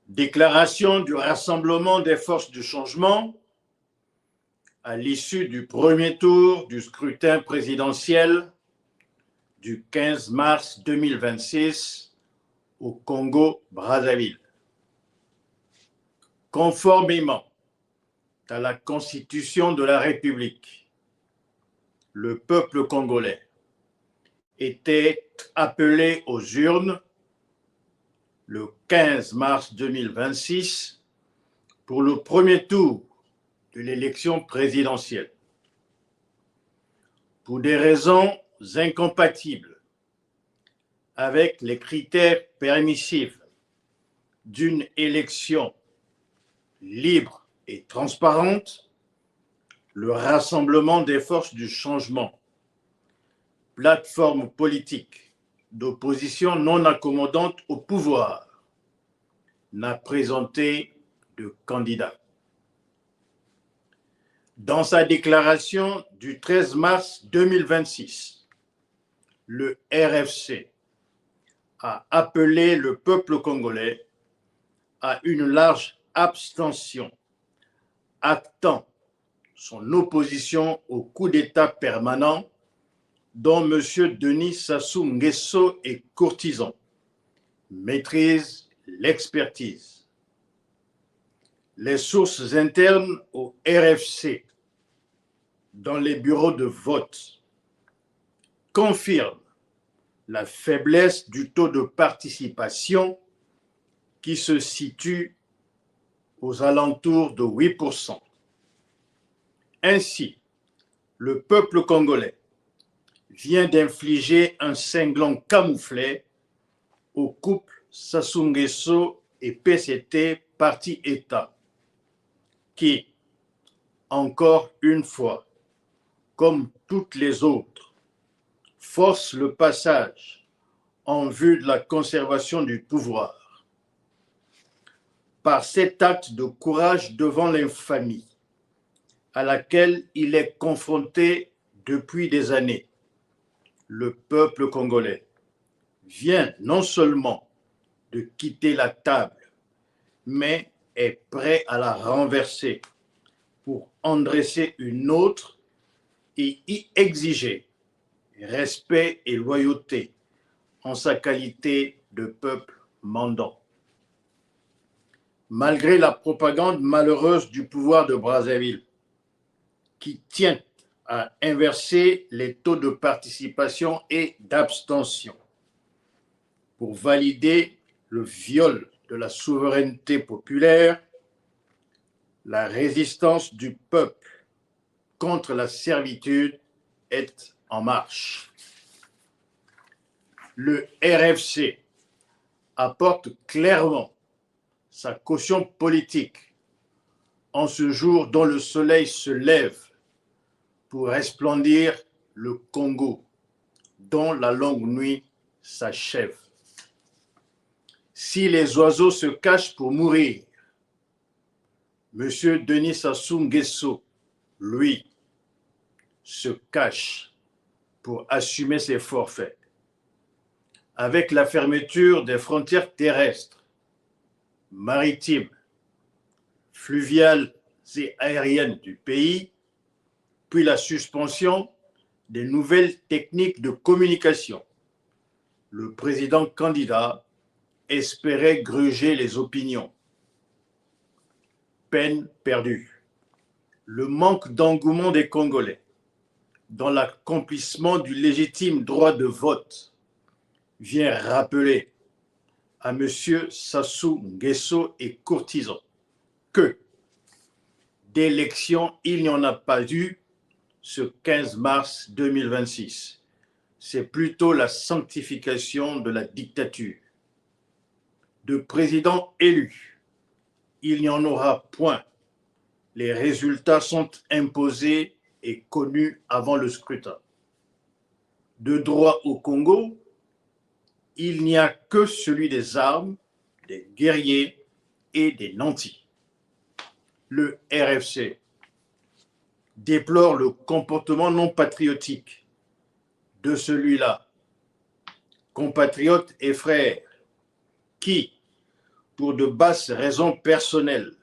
Déclaration du Rassemblement des forces du changement à l'issue du premier tour du scrutin présidentiel du 15 mars 2026 au Congo-Brazzaville. Conformément à la Constitution de la République, le peuple congolais était appelé aux urnes le 15 mars 2026 pour le premier tour de l'élection présidentielle. Pour des raisons incompatibles avec les critères permissifs d'une élection libre et transparente, le Rassemblement des forces du changement, plateforme politique d'opposition non accommodante au pouvoir, n'a présenté de candidat. Dans sa déclaration du 13 mars 2026, le RFC a appelé le peuple congolais à une large abstention, actant son opposition au coup d'État permanent dont M. Denis Sassou Nguesso est courtisan, maîtrise l'expertise. Les sources internes au RFC dans les bureaux de vote confirment la faiblesse du taux de participation qui se situe aux alentours de 8%. Ainsi, le peuple congolais vient d'infliger un cinglant camouflé au couple Sassou Nguesso et PCT Parti État, qui, encore une fois, comme toutes les autres, force le passage en vue de la conservation du pouvoir. Par cet acte de courage devant l'infamie à laquelle il est confronté depuis des années, le peuple congolais vient non seulement de quitter la table, mais est prêt à la renverser pour en dresser une autre et y exiger respect et loyauté en sa qualité de peuple mandant. Malgré la propagande malheureuse du pouvoir de Brazzaville, qui tient à inverser les taux de participation et d'abstention pour valider le viol de la souveraineté populaire, la résistance du peuple contre la servitude est en marche. Le RFC apporte clairement sa caution politique en ce jour dont le soleil se lève pour resplendir le Congo, dont la longue nuit s'achève. Si les oiseaux se cachent pour mourir, M. Denis Sassou Nguesso, lui, se cache pour assumer ses forfaits. Avec la fermeture des frontières terrestres, maritimes, fluviales et aériennes du pays, puis la suspension des nouvelles techniques de communication, le président candidat espérait gruger les opinions. Peine perdue. Le manque d'engouement des Congolais dans l'accomplissement du légitime droit de vote vient rappeler à M. Sassou Nguesso et courtisan que d'élection, il n'y en a pas eu ce 15 mars 2026. C'est plutôt la sanctification de la dictature. De président élu, il n'y en aura point. Les résultats sont imposés et connus avant le scrutin. De droit au Congo, il n'y a que celui des armes, des guerriers et des nantis. Le RFC déplore le comportement non patriotique de celui-là, compatriotes et frères, qui, pour de basses raisons personnelles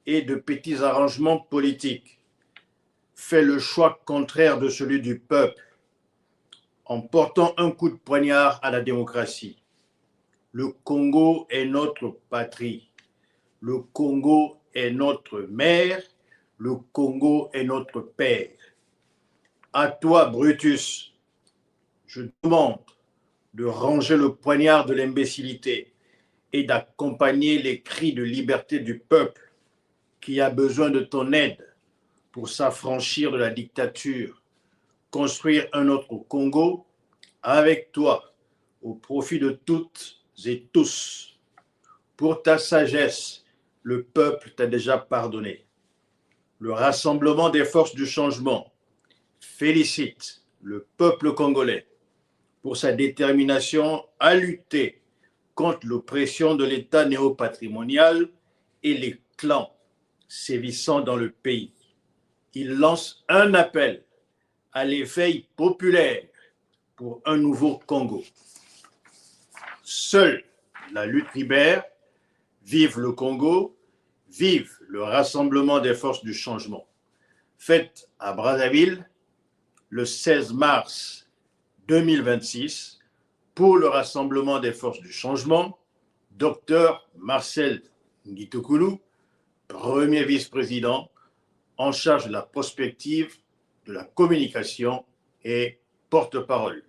et de petits arrangements politiques, fait le choix contraire de celui du peuple en portant un coup de poignard à la démocratie. Le Congo est notre patrie. Le Congo est notre mère. Le Congo est notre père. À toi, Brutus, je demande de ranger le poignard de l'imbécilité et d'accompagner les cris de liberté du peuple qui a besoin de ton aide pour s'affranchir de la dictature, construire un autre Congo avec toi, au profit de toutes et tous. Pour ta sagesse, le peuple t'a déjà pardonné. Le Rassemblement des forces du changement félicite le peuple congolais pour sa détermination à lutter contre l'oppression de l'État néopatrimonial et les clans sévissant dans le pays. Il lance un appel à l'éveil populaire pour un nouveau Congo. Seule la lutte libère, vive le Congo, vive le Rassemblement des forces du changement. Fête à Brazzaville le 16 mars 2026 pour le Rassemblement des forces du changement, Dr Marcel Ngitokoulou, premier vice-président en charge de la prospective, de la communication et porte-parole.